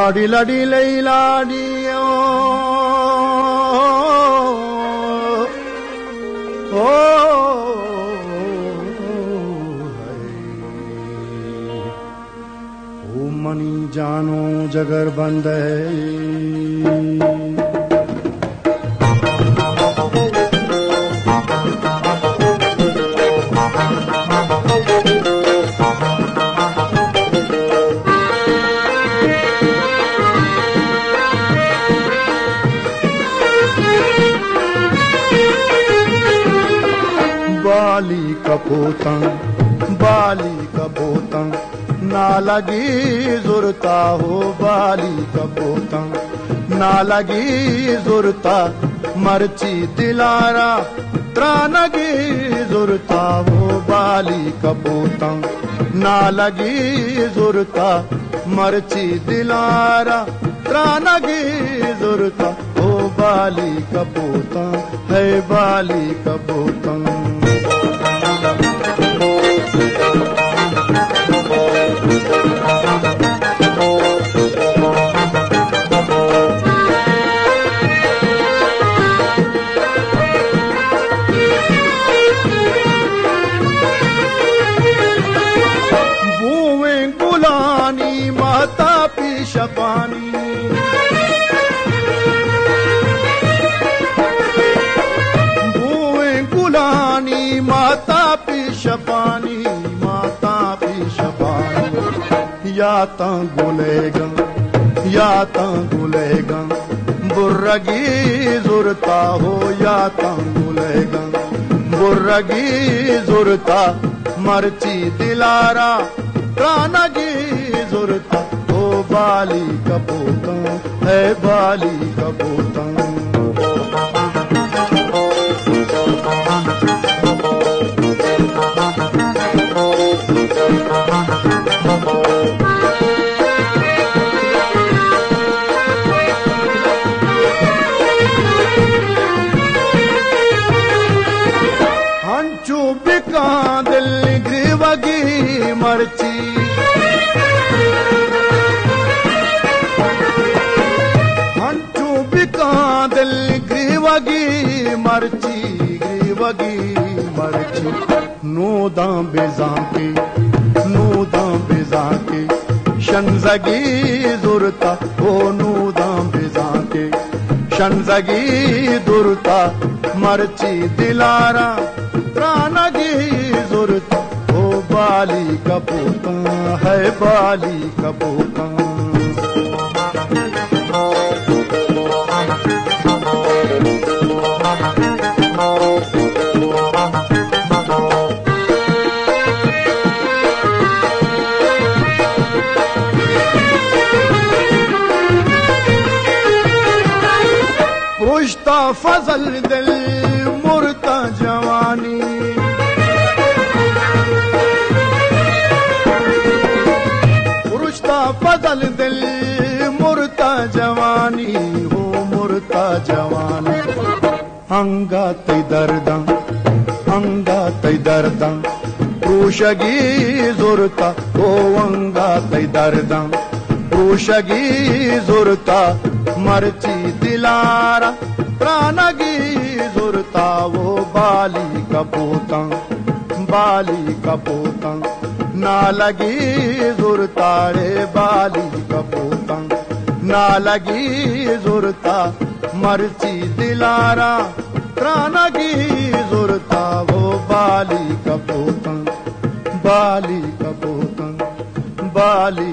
लाडी लाडी लई लाडी ओ मनी जानो जगर बंद है। बाली कपोतंग ना लगी जुरता हो, बाली कपोतंग ना लगी जुरता, मर्ची दिलारा त्रानगी जुरता हो, बाली कपोतंग ना लगी जुरता, मर्ची दिलारा त्रानगी जुरता हो, बाली कपोतंग है बाली कपोतंग। बुएं गुलानी माता पीशपानी, बुएं गुलानी माता पीशपानी, माता पीशपानी या गुलेगा बुर्रगी जुरता हो, या गुलेगा बुर्रगी जुरता, मर्ची दिलारा प्राणगी जुरता हो, बाली कपोतंग है बाली कपोतंग। हंचू बिका दिल ग्रीवगी मर्ची, हंचू बिका दिल ग्रीवगी मर्ची, ग्रीवगी मर्ची नूदां बिजा के शंजगी जुरता हो, नूदां बिजा के शंजगी दुरता, मर्ची दिलारा त्रानगी जुरता हो, बाली कपोतंग है बाली कपोतंग। पुश्ता फजल दिल मुर्ता जवानी, पुश्ता फजल दिल मुर्ता जवानी हो, मुर्ता जवानी अंगा तई दर्दा पुशगी जुरता हो, अंगा तई दर्दा पुशगी जुरता, मर्ची दिलारा प्राणगी जुरता वो, बाली कपोतंग ना लगी जुरता रे, बाली कपोतंग ना लगी जुरता, मर्ची दिलारा प्राणगी जुरता वो, बाली कपोतंग बाली